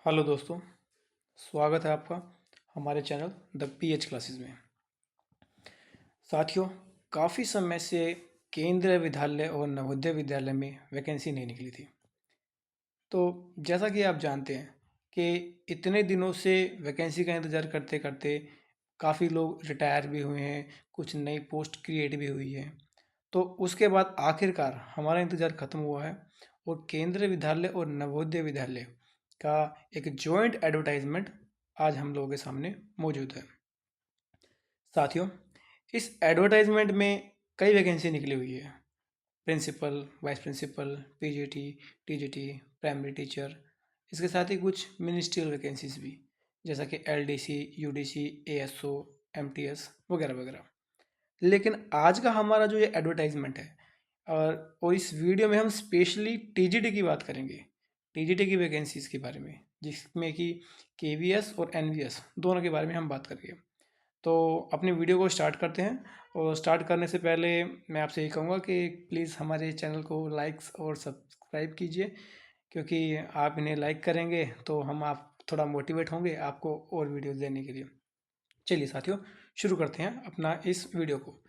Hello दोस्तों। स्वागत है आपका हमारे चैनल द पीएच क्लासेस में। साथियों, काफ़ी समय से केंद्रीय विद्यालय और नवोदय विद्यालय में वैकेंसी नहीं निकली थी। तो जैसा कि आप जानते हैं कि इतने दिनों से वैकेंसी का इंतज़ार करते करते काफ़ी लोग रिटायर भी हुए हैं, कुछ नई पोस्ट क्रिएट भी हुई है। तो उसके बाद आखिरकार हमारा इंतज़ार ख़त्म हुआ है और केंद्रीय विद्यालय और नवोदय विद्यालय का एक जॉइंट एडवर्टाइजमेंट आज हम लोगों के सामने मौजूद है। साथियों, इस एडवर्टाइजमेंट में कई वैकेंसी निकली हुई है। Principal, vice principal, PGT, TGT, primary teacher, इसके साथ ही कुछ मिनिस्ट्रियल वैकेंसीज भी, जैसा कि एलडीसी, यूडीसी, एएसओ, एमटीएस वगैरह वगैरह। लेकिन आज का हमारा जो ये एडवर्टाइजमेंट है और इस वीडियो में हम स्पेशली टीजीटी की बात करेंगे, टीजीटी की वैकेंसीज के बारे में, जिसमें कि केवीएस और एनवीएस दोनों के बारे में हम बात करेंगे। तो अपनी वीडियो को स्टार्ट करते हैं और स्टार्ट करने से पहले मैं आपसे ये कहूँगा कि प्लीज़ हमारे चैनल को लाइक्स और सब्सक्राइब कीजिए, क्योंकि आप इन्हें लाइक करेंगे तो हम आप थोड़ा मोटिवेट होंगे आपको और वीडियोस देने के लिए। चलिए साथियों, शुरू करते हैं अपना इस वीडियो को।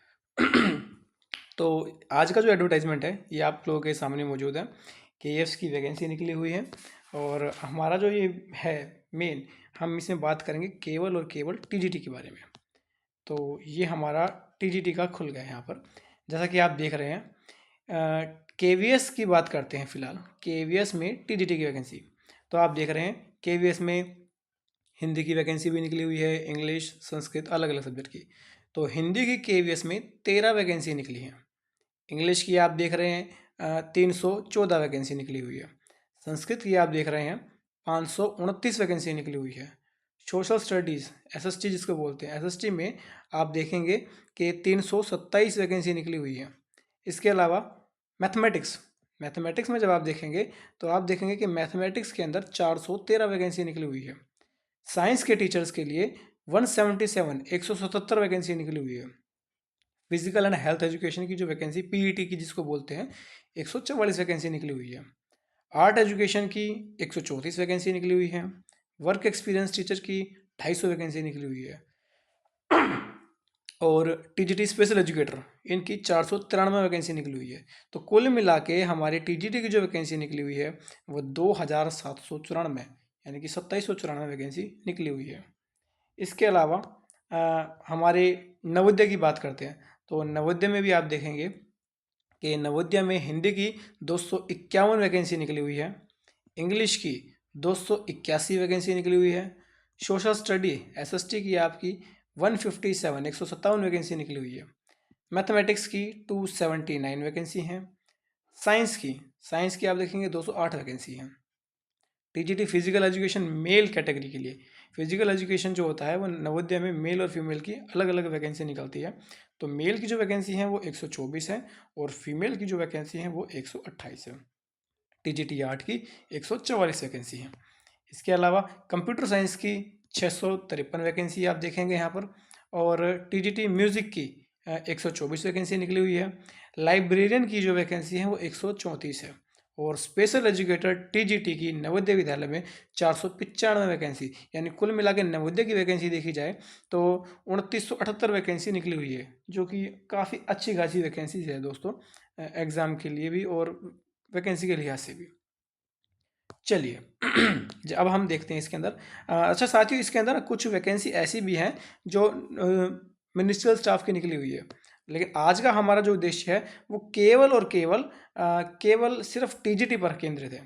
तो आज का जो एडवर्टाइजमेंट है ये आप लोगों के सामने मौजूद है। केएफएस की वैकेंसी निकली हुई है और हमारा जो ये है मेन, हम इसमें बात करेंगे केवल और केवल टीजीटी के बारे में। तो ये हमारा टीजीटी का खुल गया है यहाँ पर, जैसा कि आप देख रहे हैं। केवीएस की बात करते हैं फिलहाल। केवीएस में टीजीटी की वैकेंसी तो आप देख रहे हैं, केवीएस में हिंदी की वैकेंसी भी निकली हुई है, इंग्लिश, संस्कृत, अलग अलग सब्जेक्ट की। तो हिंदी की केवीएस में 13 वैकेंसी निकली हैं। इंग्लिश की आप देख रहे हैं 314 वैकेंसी निकली हुई है। संस्कृत की आप देख रहे हैं 529 वैकेंसी निकली हुई है। सोशल स्टडीज़, एसएसटी जिसको बोलते हैं, एसएसटी में आप देखेंगे कि 327 वैकेंसी निकली हुई है। इसके अलावा मैथमेटिक्स, मैथमेटिक्स में जब आप देखेंगे तो आप देखेंगे कि मैथमेटिक्स के अंदर 413 वैकेंसी निकली हुई है। साइंस के टीचर्स के लिए 177 वैकेंसी निकली हुई है। फिजिकल एंड हेल्थ एजुकेशन की जो वैकेंसी पीईटी की जिसको बोलते हैं, 144 वैकेंसी निकली हुई है। आर्ट एजुकेशन की 134 वैकेंसी निकली हुई है। वर्क एक्सपीरियंस टीचर की 250 वैकेंसी निकली हुई है। और टीजीटी स्पेशल एजुकेटर, इनकी 493 वैकेंसी निकली हुई है। तो कुल मिला के हमारे टीजीटी की जो वैकेंसी निकली हुई है वो 2794, यानी कि 2794 वैकेंसी निकली हुई है। इसके अलावा हमारे नवोदय की बात करते हैं तो नवोदय में भी आप देखेंगे कि नवोदय में हिंदी की 251 वैकेंसी निकली हुई है। इंग्लिश की 281 वैकेंसी निकली हुई है। सोशल स्टडी एसएसटी की आपकी 157 वैकेंसी निकली हुई है। मैथमेटिक्स की 279 वैकेंसी हैं। साइंस की आप देखेंगे 208 वैकेंसी हैं। TGT physical education male category के लिए, फिजिकल एजुकेशन जो होता है वो नवोदय में मेल और फीमेल की अलग अलग वैकेंसी निकलती है। तो मेल की जो वैकेंसी है वो 124 है और फीमेल की जो वैकेंसी है वो 128 है। टीजीटी आर्ट की 144 वैकेंसी है। इसके अलावा कंप्यूटर साइंस की 653 वैकेंसी आप देखेंगे यहाँ पर, और टीजीटी म्यूज़िक की 124 वैकेंसी निकली हुई है। लाइब्रेरियन की जो वैकेंसी है वो 134 है। और स्पेशल एजुकेटर टीजीटी की नवोदय विद्यालय में 495 वैकेंसी, यानी कुल मिला के नवोदय की वैकेंसी देखी जाए तो 2978 वैकेंसी निकली हुई है, जो कि काफ़ी अच्छी खासी वैकेंसी है दोस्तों, एग्ज़ाम के लिए भी और वैकेंसी के लिहाज से भी। चलिए अब हम देखते हैं इसके अंदर। अच्छा साथियों, इसके अंदर कुछ वैकेंसी ऐसी भी हैं जो मिनिस्ट्रियल स्टाफ की निकली हुई है, लेकिन आज का हमारा जो उद्देश्य है वो केवल और केवल केवल सिर्फ टीजीटी पर केंद्रित है।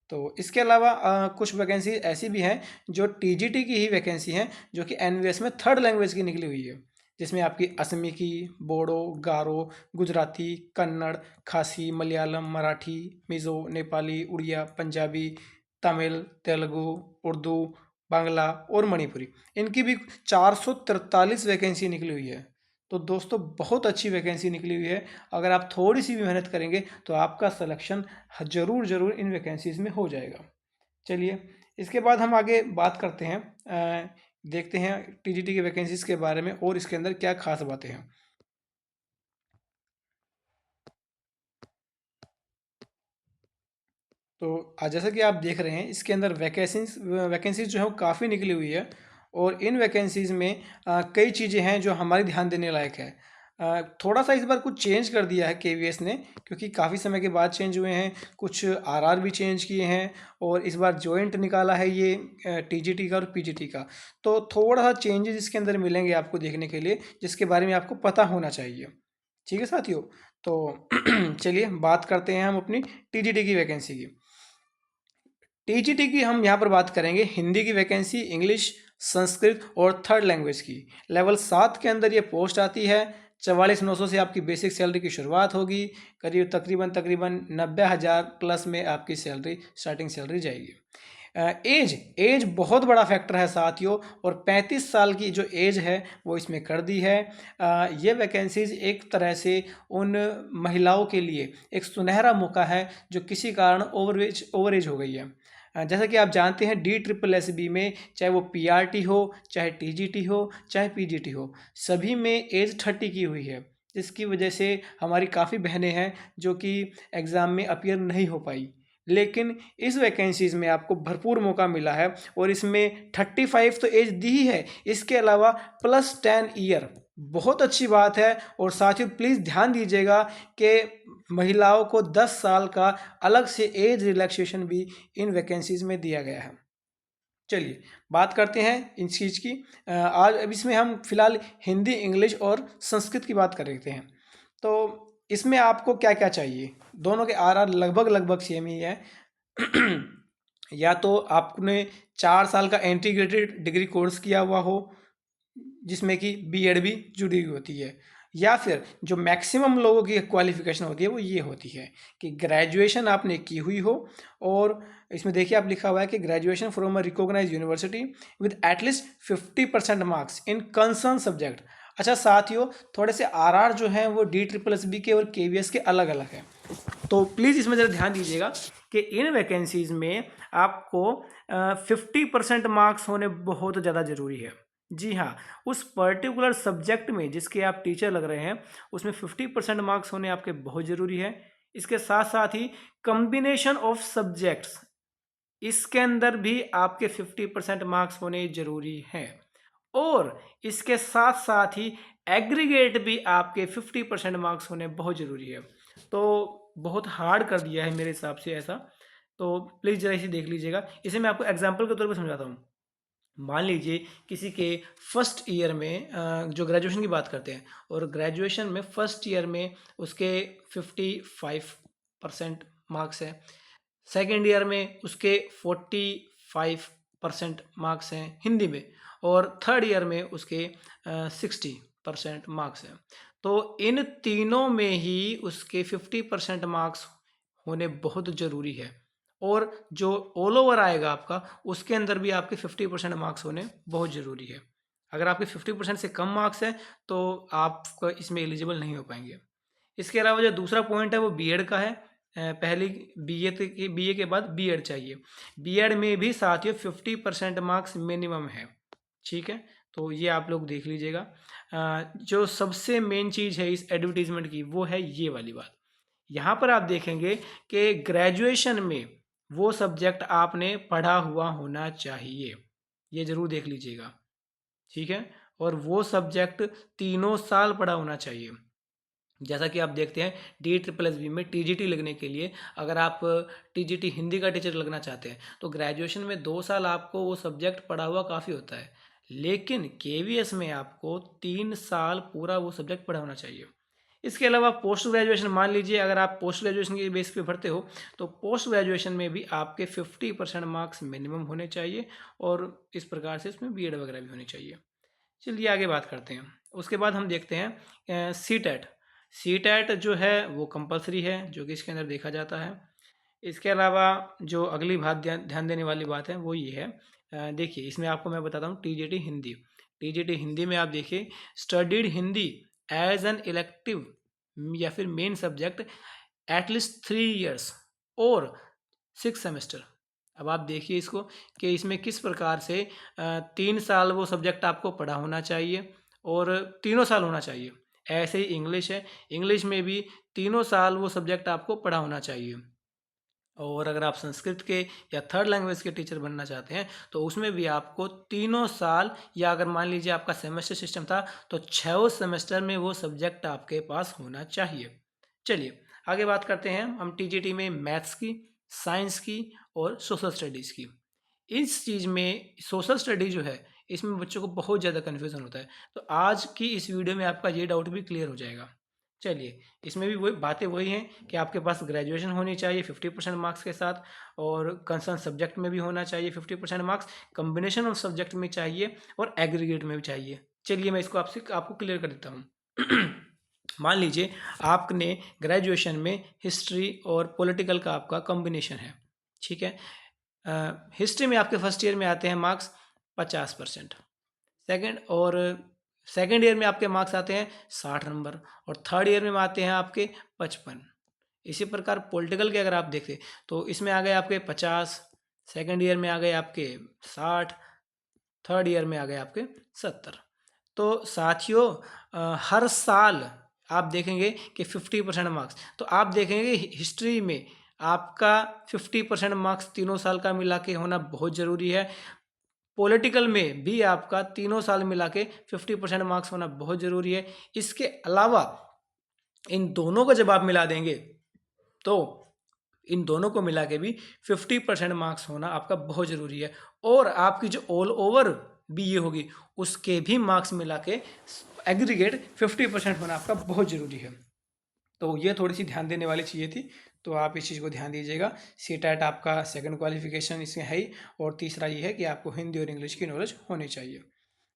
तो इसके अलावा कुछ वैकेंसी ऐसी भी हैं जो टीजीटी की ही वैकेंसी हैं, जो कि एनवीएस में थर्ड लैंग्वेज की निकली हुई है, जिसमें आपकी असमी की, बोडो, गारो, गुजराती, कन्नड़, खासी, मलयालम, मराठी, मिज़ो, नेपाली, उड़िया, पंजाबी, तमिल, तेलुगु, उर्दू, बांग्ला और मणिपुरी, इनकी भी 443 वैकेंसी निकली हुई है। तो दोस्तों बहुत अच्छी वैकेंसी निकली हुई है। अगर आप थोड़ी सी भी मेहनत करेंगे तो आपका सिलेक्शन ज़रूर ज़रूर इन वैकेंसीज में हो जाएगा। चलिए इसके बाद हम आगे बात करते हैं, देखते हैं टीजीटी की वैकेंसीज के बारे में और इसके अंदर क्या खास बातें हैं। तो जैसा कि आप देख रहे हैं इसके अंदर वैकेंसीज जो है वो काफ़ी निकली हुई है, और इन वैकेंसीज़ में कई चीज़ें हैं जो हमारी ध्यान देने लायक है। थोड़ा सा इस बार कुछ चेंज कर दिया है केवीएस ने, क्योंकि काफ़ी समय के बाद चेंज हुए हैं, कुछ आरआर भी चेंज किए हैं, और इस बार जॉइंट निकाला है ये टीजीटी का और पीजीटी का। तो थोड़ा सा चेंजेस इसके अंदर मिलेंगे आपको देखने के लिए, जिसके बारे में आपको पता होना चाहिए। ठीक है साथियों, तो चलिए बात करते हैं हम अपनी टीजीटी की वैकेंसी की। टीजीटी की हम यहाँ पर बात करेंगे हिंदी की वैकेंसी, इंग्लिश, संस्कृत और थर्ड लैंग्वेज की। लेवल 7 के अंदर ये पोस्ट आती है। 44,900 से आपकी बेसिक सैलरी की शुरुआत होगी। करीब तकरीबन 90,000 प्लस में आपकी सैलरी, स्टार्टिंग सैलरी जाएगी। एज बहुत बड़ा फैक्टर है साथियों, और 35 साल की जो एज है वो इसमें कर दी है। ये वैकेंसीज एक तरह से उन महिलाओं के लिए एक सुनहरा मौका है जो किसी कारण ओवर एज हो गई है। जैसा कि आप जानते हैं DSSB में, चाहे वो PRT हो, चाहे TGT हो, चाहे PGT हो, सभी में एज 30 की हुई है, जिसकी वजह से हमारी काफ़ी बहनें हैं जो कि एग्ज़ाम में अपीयर नहीं हो पाई। लेकिन इस वैकेंसीज़ में आपको भरपूर मौका मिला है, और इसमें 35 तो एज दी ही है, इसके अलावा +10 ईयर बहुत अच्छी बात है। और साथियों प्लीज़ ध्यान दीजिएगा कि महिलाओं को 10 साल का अलग से एज रिलैक्सेशन भी इन वैकेंसीज़ में दिया गया है। चलिए बात करते हैं इन चीज़ की। आज अब इसमें हम फिलहाल हिंदी, इंग्लिश और संस्कृत की बात कर लेते हैं। तो इसमें आपको क्या क्या चाहिए? दोनों के आर लगभग सेम ही है। या तो आपने 4 साल का इंटीग्रेटेड डिग्री कोर्स किया हुआ हो, जिसमें कि बीएड भी जुड़ी हुई होती है, या फिर जो मैक्सिमम लोगों की क्वालिफिकेशन होती है वो ये होती है कि ग्रेजुएशन आपने की हुई हो, और इसमें देखिए आप लिखा हुआ है कि graduation from a recognised university with at least 50% marks in concern subject. अच्छा साथियों, थोड़े से आरआर जो हैं वो DSSB के और केवीएस के अलग अलग हैं, तो प्लीज़ इसमें ज़रा ध्यान दीजिएगा कि इन वैकेंसीज़ में आपको 50% मार्क्स होने बहुत ज़्यादा ज़रूरी है। जी हाँ, उस पर्टिकुलर सब्जेक्ट में जिसके आप टीचर लग रहे हैं, उसमें 50% मार्क्स होने आपके बहुत ज़रूरी है। इसके साथ साथ ही कम्बिनेशन ऑफ सब्जेक्ट्स, इसके अंदर भी आपके 50% मार्क्स होने ज़रूरी हैं। और इसके साथ साथ ही एग्रीगेट भी आपके 50% मार्क्स होने बहुत ज़रूरी है। तो बहुत हार्ड कर दिया है मेरे हिसाब से ऐसा, तो प्लीज़ ज़रा इसे देख लीजिएगा। इसे मैं आपको एग्जांपल के तौर पे समझाता हूँ। मान लीजिए किसी के फर्स्ट ईयर में, जो ग्रेजुएशन की बात करते हैं, और ग्रेजुएशन में फर्स्ट ईयर में उसके 55% मार्क्स हैं, सेकेंड ईयर में उसके 45% मार्क्स हैं हिंदी में, और थर्ड ईयर में उसके 60% मार्क्स हैं। तो इन तीनों में ही उसके 50% मार्क्स होने बहुत ज़रूरी है, और जो ऑल ओवर आएगा आपका, उसके अंदर भी आपके 50% मार्क्स होने बहुत ज़रूरी है। अगर आपके 50% से कम मार्क्स हैं तो आप इसमें एलिजिबल नहीं हो पाएंगे। इसके अलावा जो दूसरा पॉइंट है वो बीएड का है। पहले बीए के बाद बीएड चाहिए। बीएड में भी साथियों 50% मार्क्स मिनिमम है। ठीक है, तो ये आप लोग देख लीजिएगा। जो सबसे मेन चीज़ है इस एडवर्टीजमेंट की, वो है ये वाली बात। यहाँ पर आप देखेंगे कि ग्रेजुएशन में वो सब्जेक्ट आपने पढ़ा हुआ होना चाहिए, ये ज़रूर देख लीजिएगा। ठीक है, और वो सब्जेक्ट 3 साल पढ़ा होना चाहिए। जैसा कि आप देखते हैं DSSB में TGT लगने के लिए, अगर आप TGT हिंदी का टीचर लगना चाहते हैं तो ग्रेजुएशन में 2 साल आपको वो सब्जेक्ट पढ़ा हुआ काफ़ी होता है, लेकिन KVS में आपको 3 साल पूरा वो सब्जेक्ट पढ़ा होना चाहिए। इसके अलावा पोस्ट ग्रेजुएशन, मान लीजिए अगर आप पोस्ट ग्रेजुएशन के बेस पे भरते हो, तो पोस्ट ग्रेजुएशन में भी आपके 50% मार्क्स मिनिमम होने चाहिए, और इस प्रकार से उसमें बीएड वगैरह भी होनी चाहिए। चलिए आगे बात करते हैं। उसके बाद हम देखते हैं CTET। CTET जो है वो कंपलसरी है, जो कि इसके अंदर देखा जाता है। इसके अलावा जो अगली बात ध्यान देने वाली बात है वो ये है, देखिए इसमें आपको मैं बताता हूँ TGT हिंदी। TGT हिंदी में आप देखिए, studied Hindi as an elective या फिर मेन सब्जेक्ट एटलीस्ट 3 years और 6 सेमेस्टर। अब आप देखिए इसको कि इसमें किस प्रकार से 3 साल वो सब्जेक्ट आपको पढ़ा होना चाहिए, और तीनों साल होना चाहिए। ऐसे ही इंग्लिश है, इंग्लिश में भी तीनों साल वो सब्जेक्ट आपको पढ़ा होना चाहिए, और अगर आप संस्कृत के या थर्ड लैंग्वेज के टीचर बनना चाहते हैं तो उसमें भी आपको 3 साल, या अगर मान लीजिए आपका सेमेस्टर सिस्टम था तो 6 सेमेस्टर में वो सब्जेक्ट आपके पास होना चाहिए। चलिए आगे बात करते हैं हम टीजीटी में मैथ्स की, साइंस की और सोशल स्टडीज़ की। इस चीज़ में सोशल स्टडी जो है इसमें बच्चों को बहुत ज़्यादा कन्फ्यूज़न होता है, तो आज की इस वीडियो में आपका ये डाउट भी क्लियर हो जाएगा। चलिए इसमें भी वही बातें वही हैं कि आपके पास ग्रेजुएशन होनी चाहिए 50% मार्क्स के साथ, और कंसर्न सब्जेक्ट में भी होना चाहिए 50% मार्क्स, कम्बिनेशन ऑफ सब्जेक्ट में चाहिए और एग्रीगेट में भी चाहिए। चलिए मैं इसको आपको क्लियर कर देता हूँ। मान लीजिए आपने ग्रेजुएशन में हिस्ट्री और पॉलिटिकल का आपका कॉम्बिनेशन है, ठीक है। हिस्ट्री में आपके फर्स्ट ईयर में आते हैं मार्क्स 50%, सेकेंड ईयर में आपके मार्क्स आते हैं 60 नंबर, और थर्ड ईयर में आते हैं आपके 55। इसी प्रकार पॉलिटिकल के अगर आप देखें तो इसमें आ गए आपके 50, सेकेंड ईयर में आ गए आपके 60, थर्ड ईयर में आ गए आपके 70। तो साथियों हर साल आप देखेंगे कि 50% मार्क्स, तो आप देखेंगे हिस्ट्री में आपका 50% मार्क्स 3 साल का मिला के होना बहुत ज़रूरी है। पॉलिटिकल में भी आपका 3 साल मिला के 50% मार्क्स होना बहुत ज़रूरी है। इसके अलावा इन दोनों को जब आप मिला देंगे तो इन दोनों को मिला के भी 50% मार्क्स होना आपका बहुत ज़रूरी है, और आपकी जो ऑल ओवर बीए होगी उसके भी मार्क्स मिला के एग्रीगेट 50% होना आपका बहुत ज़रूरी है। तो ये थोड़ी सी ध्यान देने वाली चीज़ें थी, तो आप इस चीज़ को ध्यान दीजिएगा। सीटेट आपका सेकंड क्वालिफिकेशन इसमें है ही, और तीसरा ये है कि आपको हिंदी और इंग्लिश की नॉलेज होनी चाहिए।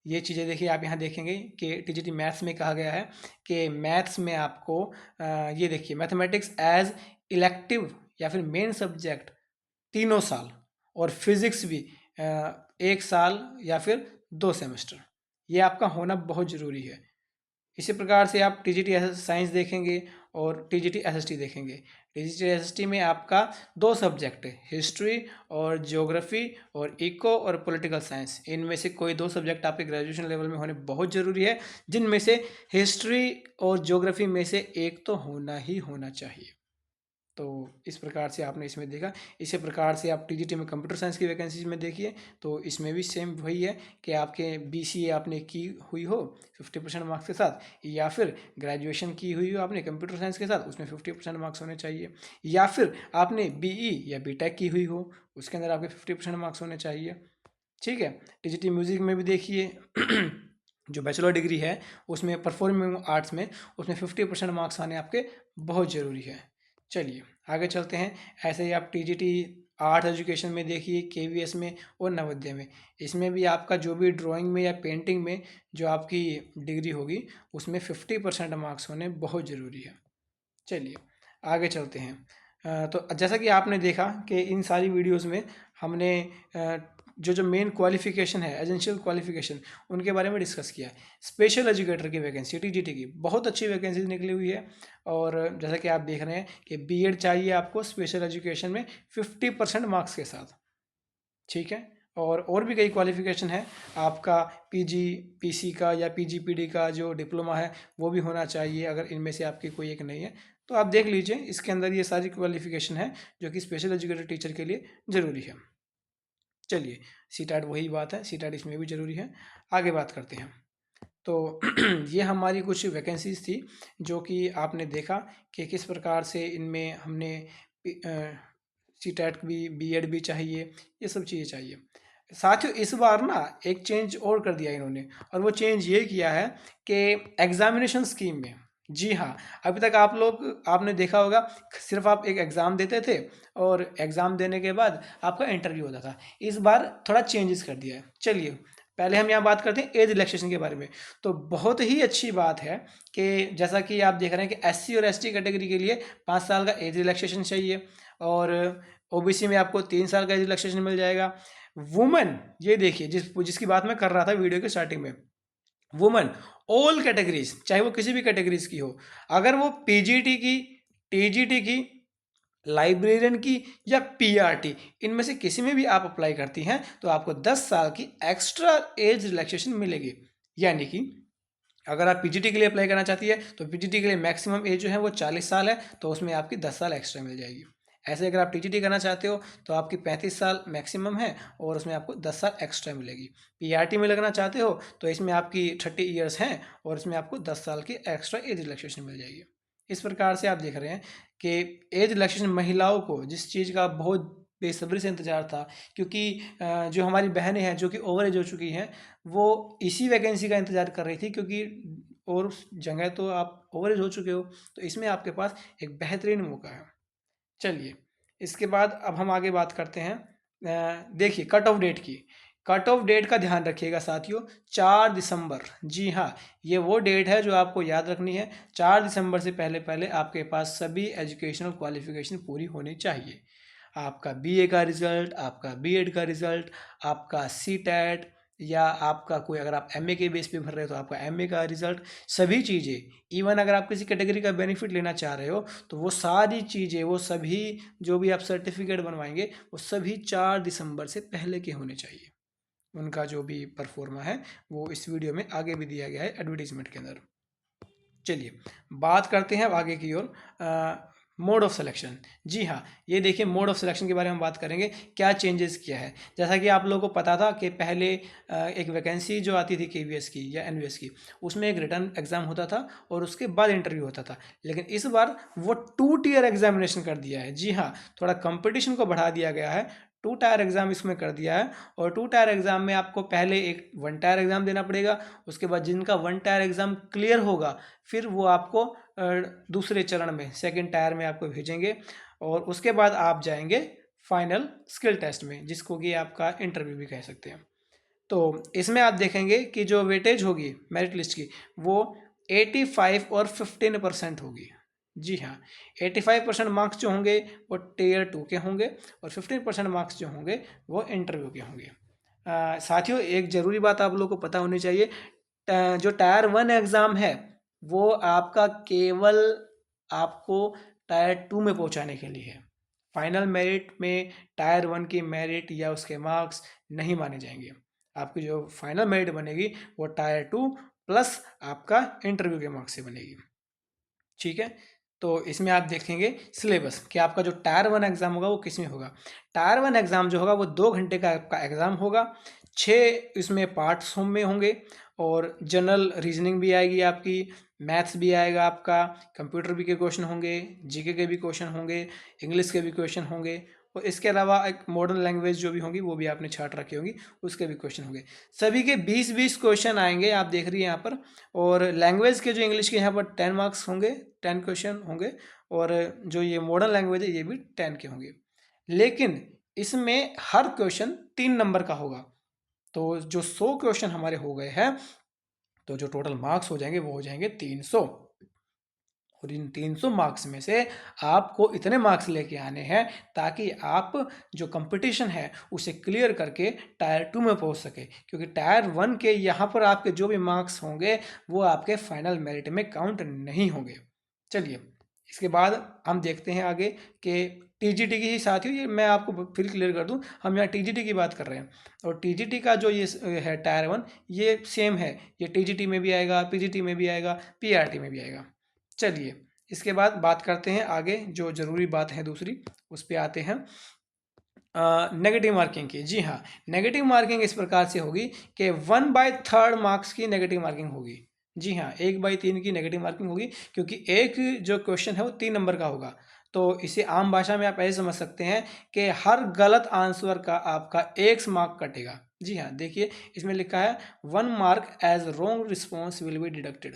ये चीज़ें देखिए आप यहाँ देखेंगे कि टीजीटी मैथ्स में कहा गया है कि मैथ्स में आपको ये देखिए मैथमेटिक्स एज इलेक्टिव या फिर मेन सब्जेक्ट 3 साल, और फिज़िक्स भी 1 साल या फिर 2 सेमेस्टर, ये आपका होना बहुत ज़रूरी है। इसी प्रकार से आप टीजीटी साइंस देखेंगे और टीजीटी एसएसटी देखेंगे। टीजीटी एसएसटी में आपका 2 सब्जेक्ट है, हिस्ट्री और ज्योग्राफी, और इको और पॉलिटिकल साइंस। इनमें से कोई 2 सब्जेक्ट आपके ग्रेजुएशन लेवल में होने बहुत ज़रूरी है, जिनमें से हिस्ट्री और ज्योग्राफी में से एक तो होना ही होना चाहिए। तो इस प्रकार से आपने इसमें देखा। इसी प्रकार से आप टीजीटी में कंप्यूटर साइंस की वैकेंसीज में देखिए तो इसमें भी सेम वही है कि आपके बीसीए आपने की हुई हो 50% मार्क्स के साथ, या फिर ग्रेजुएशन की हुई हो आपने कंप्यूटर साइंस के साथ, उसमें 50% मार्क्स होने चाहिए, या फिर आपने बीई या बीटेक की हुई हो उसके अंदर आपके 50% मार्क्स होने चाहिए, ठीक है। टीजीटी म्यूजिक में भी देखिए जो बैचलर डिग्री है उसमें परफॉर्मिंग आर्ट्स में, उसमें 50% मार्क्स आने आपके बहुत ज़रूरी है। चलिए आगे चलते हैं। ऐसे ही आप टीजीटी आर्ट एजुकेशन में देखिए, केवीएस में और नवोदय में, इसमें भी आपका जो भी ड्राइंग में या पेंटिंग में जो आपकी डिग्री होगी उसमें 50% मार्क्स होने बहुत ज़रूरी है। चलिए आगे चलते हैं। तो जैसा कि आपने देखा कि इन सारी वीडियोस में हमने जो जो मेन क्वालिफिकेशन है, एजेंशियल क्वालिफिकेशन, उनके बारे में डिस्कस किया है। स्पेशल एजुकेटर की वैकेंसी टीजीटी की बहुत अच्छी वैकेंसी निकली हुई है, और जैसा कि आप देख रहे हैं कि बीएड चाहिए आपको स्पेशल एजुकेशन में 50% मार्क्स के साथ, ठीक है। और भी कई क्वालिफिकेशन है आपका, पीजी पीसी का या पीजीपीडी का जो डिप्लोमा है वो भी होना चाहिए, अगर इनमें से आपकी कोई एक नहीं है तो आप देख लीजिए। इसके अंदर ये सारी क्वालिफिकेशन है जो कि स्पेशल एजुकेटर टीचर के लिए ज़रूरी है। चलिए सीटेट वही बात है, सीटेट इसमें भी ज़रूरी है। आगे बात करते हैं। तो ये हमारी कुछ वैकेंसीज थी जो कि आपने देखा कि किस प्रकार से इनमें हमने सीटेट भी, बीएड भी चाहिए, ये सब चीज़ें चाहिए। साथियों इस बार ना एक चेंज और कर दिया इन्होंने, और वो चेंज ये किया है कि एग्जामिनेशन स्कीम में, जी हाँ, अभी तक आपने देखा होगा सिर्फ आप एक एग्ज़ाम देते थे और एग्ज़ाम देने के बाद आपका इंटरव्यू होता था। इस बार थोड़ा चेंजेस कर दिया है। चलिए पहले हम यहाँ बात करते हैं एज रिलैक्सेशन के बारे में। तो बहुत ही अच्छी बात है कि जैसा कि आप देख रहे हैं कि एससी और एसटी कैटेगरी के लिए 5 साल का एज रिलैक्सेशन चाहिए, और ओबीसी में आपको 3 साल का एज रिलैक्सेशन मिल जाएगा। वुमेन, ये देखिए जिसकी बात मैं कर रहा था वीडियो के स्टार्टिंग में, वुमेन ऑल कैटेगरीज, चाहे वो किसी भी कैटेगरीज की हो, अगर वो पीजीटी की, टीजीटी की, लाइब्रेरियन की या पीआरटी, इनमें से किसी में भी आप अप्लाई करती हैं तो आपको 10 साल की एक्स्ट्रा एज रिलैक्सेशन मिलेगी। यानी कि अगर आप पीजीटी के लिए अप्लाई करना चाहती है तो पीजीटी के लिए मैक्सिमम एज जो है वो 40 साल है, तो उसमें आपकी 10 साल एक्स्ट्रा मिल जाएगी। ऐसे अगर आप टीजीटी करना चाहते हो तो आपकी 35 साल मैक्सिमम है और उसमें आपको 10 साल एक्स्ट्रा मिलेगी। पीआरटी में लगना चाहते हो तो इसमें आपकी 30 ईयर्स हैं और इसमें आपको 10 साल की एक्स्ट्रा एज रिलैक्सेशन मिल जाएगी। इस प्रकार से आप देख रहे हैं कि एज रिलैक्सेशन महिलाओं को जिस चीज़ का बहुत बेसब्री से इंतजार था, क्योंकि जो हमारी बहनें हैं जो कि ओवर एज हो चुकी हैं वो इसी वैकेंसी का इंतज़ार कर रही थी, क्योंकि और जगह तो आप ओवर एज हो चुके हो, तो इसमें आपके पास एक बेहतरीन मौका है। चलिए, इसके बाद अब हम आगे बात करते हैं। देखिए कट ऑफ डेट की, कट ऑफ डेट का ध्यान रखिएगा साथियों, 4 दिसंबर। जी हाँ, ये वो डेट है जो आपको याद रखनी है। 4 दिसंबर से पहले पहले आपके पास सभी एजुकेशनल क्वालिफिकेशन पूरी होनी चाहिए। आपका बीए का रिजल्ट, आपका बीएड का रिजल्ट, आपका सीटेट, या आपका कोई अगर आप एमए के बेस पे भर रहे हो तो आपका एमए का रिजल्ट, सभी चीज़ें, इवन अगर आप किसी कैटेगरी का बेनिफिट लेना चाह रहे हो तो वो सारी चीज़ें, वो सभी जो भी आप सर्टिफिकेट बनवाएंगे वो सभी 4 दिसंबर से पहले के होने चाहिए। उनका जो भी परफॉर्मा है वो इस वीडियो में आगे भी दिया गया है एडवर्टीजमेंट के अंदर। चलिए बात करते हैं अब आगे की ओर, मोड ऑफ सिलेक्शन। जी हाँ, ये देखिए मोड ऑफ सिलेक्शन के बारे में बात करेंगे, क्या चेंजेस किया है। जैसा कि आप लोगों को पता था कि पहले एक वैकेंसी जो आती थी केवीएस की या एनवीएस की, उसमें एक रिटर्न एग्जाम होता था और उसके बाद इंटरव्यू होता था। लेकिन इस बार वो 2 टियर एग्जामिनेशन कर दिया है। जी हाँ, थोड़ा कंपटीशन को बढ़ा दिया गया है, 2 टायर एग्जाम इसमें कर दिया है। और 2 टायर एग्जाम में आपको पहले एक 1 टायर एग्जाम देना पड़ेगा, उसके बाद जिनका 1 टायर एग्जाम क्लियर होगा फिर वो आपको दूसरे चरण में सेकंड टायर में आपको भेजेंगे और उसके बाद आप जाएंगे फाइनल स्किल टेस्ट में, जिसको कि आपका इंटरव्यू भी कह सकते हैं। तो इसमें आप देखेंगे कि जो वेटेज होगी मेरिट लिस्ट की वो 85 और 15% होगी। जी हाँ, 85% मार्क्स जो होंगे वो टियर 2 के होंगे और 15% मार्क्स जो होंगे वो इंटरव्यू के होंगे। साथियों, एक ज़रूरी बात आप लोगों को पता होनी चाहिए, जो टायर 1 एग्ज़ाम है वो आपका केवल आपको टायर 2 में पहुंचाने के लिए है। फाइनल मेरिट में टायर 1 की मेरिट या उसके मार्क्स नहीं माने जाएंगे। आपकी जो फाइनल मेरिट बनेगी वो टायर 2 प्लस आपका इंटरव्यू के मार्क्स से बनेगी। ठीक है, तो इसमें आप देखेंगे सिलेबस कि आपका जो टायर 1 एग्ज़ाम होगा वो किस में होगा। टायर 1 एग्ज़ाम जो होगा वो 2 घंटे का आपका एग्ज़ाम होगा, 6 इसमें पार्ट्स में होंगे और जनरल रीजनिंग भी आएगी आपकी, मैथ्स भी आएगा आपका, कंप्यूटर भी के क्वेश्चन होंगे, जीके के भी क्वेश्चन होंगे, इंग्लिश के भी क्वेश्चन होंगे और इसके अलावा एक मॉडर्न लैंग्वेज जो भी होंगी वो भी आपने छाट रखी होंगी, उसके भी क्वेश्चन होंगे। सभी के 20-20 क्वेश्चन आएंगे, आप देख रही हैं यहाँ पर। और लैंग्वेज के जो इंग्लिश के यहाँ पर 10 मार्क्स होंगे, 10 क्वेश्चन होंगे और जो ये मॉडर्न लैंग्वेज है ये भी 10 के होंगे। लेकिन इसमें हर क्वेश्चन 3 नंबर का होगा। तो जो 100 क्वेश्चन हमारे हो गए हैं तो जो टोटल मार्क्स हो जाएंगे वो हो जाएंगे 300। और इन 300 मार्क्स में से आपको इतने मार्क्स लेके आने हैं ताकि आप जो कंपटीशन है उसे क्लियर करके टायर 2 में पहुंच सके, क्योंकि टायर 1 के यहाँ पर आपके जो भी मार्क्स होंगे वो आपके फाइनल मेरिट में काउंट नहीं होंगे। चलिए, इसके बाद हम देखते हैं आगे कि टीजीटी की ही साथ ही, ये मैं आपको फिर क्लियर कर दूं, हम यहाँ टीजीटी की बात कर रहे हैं और टीजीटी का जो ये है टायर 1 ये सेम है, ये टीजीटी में भी आएगा, पीजीटी में भी आएगा, पीआरटी में भी आएगा। चलिए, इसके बाद बात करते हैं आगे, जो ज़रूरी बात है दूसरी उस पर आते हैं, नेगेटिव मार्किंग की। जी हाँ, नेगेटिव मार्किंग इस प्रकार से होगी कि 1/3 मार्क्स की नेगेटिव मार्किंग होगी। जी हाँ, 1/3 की नेगेटिव मार्किंग होगी, क्योंकि एक जो क्वेश्चन है वो 3 नंबर का होगा। तो इसे आम भाषा में आप ऐसे समझ सकते हैं कि हर गलत आंसर का आपका 1 मार्क कटेगा। जी हाँ, देखिए इसमें लिखा है 1 mark as wrong response will be deducted.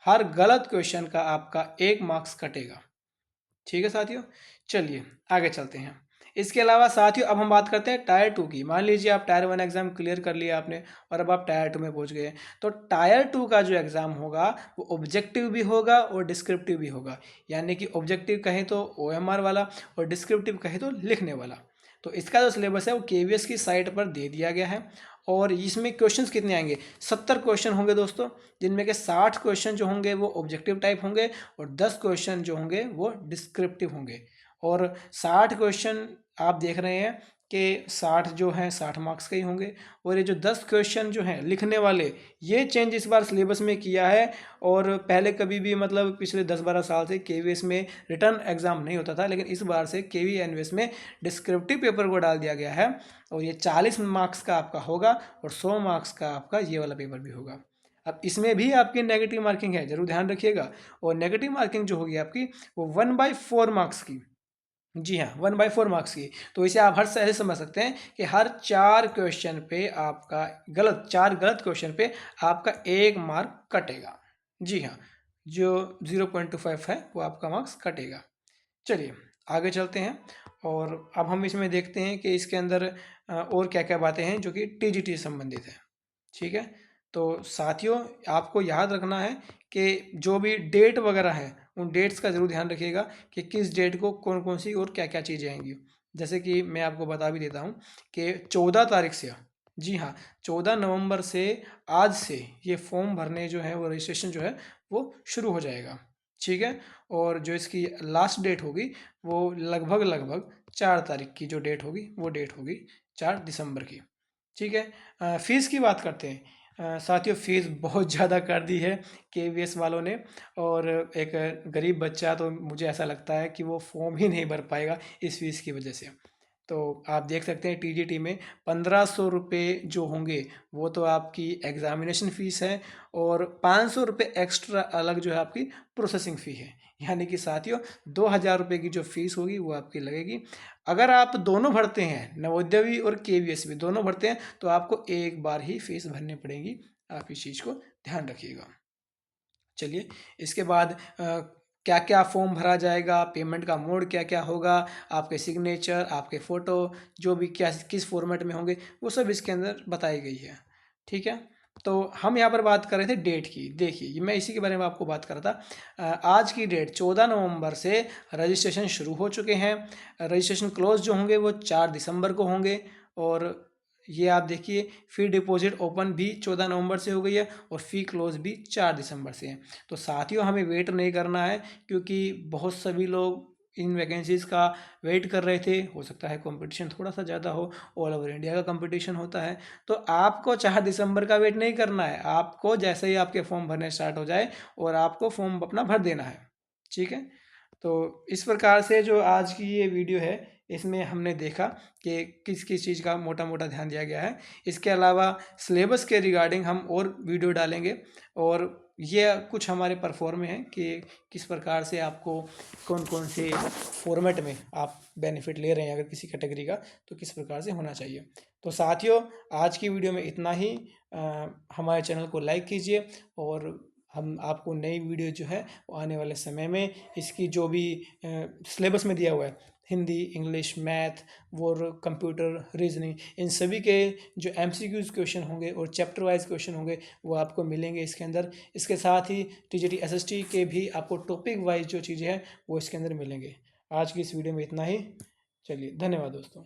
हर गलत क्वेश्चन का आपका 1 मार्क्स कटेगा। ठीक है साथियों, चलिए आगे चलते हैं। इसके अलावा साथियों अब हम बात करते हैं टायर 2 की। मान लीजिए आप टायर 1 एग्जाम क्लियर कर लिया आपने और अब आप टायर 2 में पहुंच गए, तो टायर 2 का जो एग्ज़ाम होगा वो ऑब्जेक्टिव भी होगा और डिस्क्रिप्टिव भी होगा। यानी कि ऑब्जेक्टिव कहें तो ओएमआर वाला और डिस्क्रिप्टिव कहें तो लिखने वाला। तो इसका जो सिलेबस है वो केवीएस की साइट पर दे दिया गया है और इसमें क्वेश्चंस कितने आएंगे, 70 क्वेश्चन होंगे दोस्तों, जिनमें के 60 क्वेश्चन जो होंगे वो ऑब्जेक्टिव टाइप होंगे और 10 क्वेश्चन जो होंगे वो डिस्क्रिप्टिव होंगे। और 60 क्वेश्चन आप देख रहे हैं कि 60 जो हैं 60 मार्क्स के ही होंगे, और ये जो 10 क्वेश्चन जो हैं लिखने वाले, ये चेंज इस बार सिलेबस में किया है। और पहले कभी भी मतलब पिछले 10-12 साल से केवीएस में रिटर्न एग्जाम नहीं होता था, लेकिन इस बार से केवी एनवीएस में डिस्क्रिप्टिव पेपर को डाल दिया गया है, और ये 40 मार्क्स का आपका होगा और 100 मार्क्स का आपका ये वाला पेपर भी होगा। अब इसमें भी आपकी नेगेटिव मार्किंग है, जरूर ध्यान रखिएगा। और नेगेटिव मार्किंग जो होगी आपकी वो 1/4 मार्क्स की, जी हाँ 1/4 मार्क्स की। तो इसे आप हर ऐसे समझ सकते हैं कि हर 4 क्वेश्चन पे आपका गलत, 4 गलत क्वेश्चन पे आपका 1 मार्क कटेगा। जी हाँ, जो 0.25 है वो आपका मार्क्स कटेगा। चलिए आगे चलते हैं, और अब हम इसमें देखते हैं कि इसके अंदर और क्या क्या बातें हैं जो कि टीजीटी से संबंधित है। ठीक है, तो साथियों आपको याद रखना है कि जो भी डेट वगैरह है उन डेट्स का ज़रूर ध्यान रखिएगा कि किस डेट को कौन कौन सी और क्या क्या चीज़ें आएंगी। जैसे कि मैं आपको बता भी देता हूँ कि 14 तारीख से, जी हाँ 14 नवंबर से, आज से ये फॉर्म भरने जो है वो रजिस्ट्रेशन जो है वो शुरू हो जाएगा। ठीक है, और जो इसकी लास्ट डेट होगी वो लगभग लगभग 4 तारीख की जो डेट होगी वो डेट होगी 4 दिसंबर की। ठीक है, फ़ीस की बात करते हैं। साथियों फ़ीस बहुत ज़्यादा कर दी है केवीएस वालों ने, और एक गरीब बच्चा तो मुझे ऐसा लगता है कि वो फॉर्म ही नहीं भर पाएगा इस फीस की वजह से। तो आप देख सकते हैं टीजीटी में 1500 रुपये जो होंगे वो तो आपकी एग्ज़ामिनेशन फ़ीस है, और 500 रुपये एक्स्ट्रा अलग जो है आपकी प्रोसेसिंग फ़ी है। यानी कि साथियों 2000 रुपये की जो फ़ीस होगी वो आपकी लगेगी। अगर आप दोनों भरते हैं, नवोदयवी और केवीएस भी दोनों भरते हैं, तो आपको एक बार ही फीस भरनी पड़ेगी। आप इस चीज़ को ध्यान रखिएगा। चलिए इसके बाद क्या क्या फॉर्म भरा जाएगा, पेमेंट का मोड क्या क्या होगा, आपके सिग्नेचर, आपके फ़ोटो जो भी क्या किस फॉर्मेट में होंगे, वो सब इसके अंदर बताई गई है। ठीक है, तो हम यहाँ पर बात कर रहे थे डेट की। देखिए मैं इसी के बारे में आपको बात कर रहा था। आज की डेट 14 नवंबर से रजिस्ट्रेशन शुरू हो चुके हैं। रजिस्ट्रेशन क्लोज जो होंगे वो 4 दिसंबर को होंगे, और ये आप देखिए फ़ी डिपॉजिट ओपन भी 14 नवंबर से हो गई है, और फ़ी क्लोज भी 4 दिसंबर से है। तो साथियों हमें वेट नहीं करना है, क्योंकि बहुत सभी लोग इन वैकेंसीज़ का वेट कर रहे थे। हो सकता है कंपटीशन थोड़ा सा ज़्यादा हो, ऑल ओवर इंडिया का कंपटीशन होता है। तो आपको 4 दिसंबर का वेट नहीं करना है, आपको जैसे ही आपके फॉर्म भरने स्टार्ट हो जाए और आपको फॉर्म अपना भर देना है। ठीक है, तो इस प्रकार से जो आज की ये वीडियो है इसमें हमने देखा कि किस किस चीज़ का मोटा मोटा ध्यान दिया गया है। इसके अलावा सिलेबस के रिगार्डिंग हम और वीडियो डालेंगे, और ये कुछ हमारे परफॉर्म में है कि किस प्रकार से आपको कौन कौन से फॉर्मेट में आप बेनिफिट ले रहे हैं अगर किसी कैटेगरी का, तो किस प्रकार से होना चाहिए। तो साथियों आज की वीडियो में इतना ही। हमारे चैनल को लाइक कीजिए, और हम आपको नई वीडियो जो है वो आने वाले समय में इसकी जो भी सिलेबस में दिया हुआ है, हिंदी, इंग्लिश, मैथ और कंप्यूटर, रीजनिंग, इन सभी के जो एमसीक्यूज क्वेश्चन होंगे और चैप्टर वाइज क्वेश्चन होंगे वो आपको मिलेंगे इसके अंदर। इसके साथ ही टीजीटी एसएसटी के भी आपको टॉपिक वाइज जो चीज़ें हैं वो इसके अंदर मिलेंगे। आज की इस वीडियो में इतना ही। चलिए धन्यवाद दोस्तों।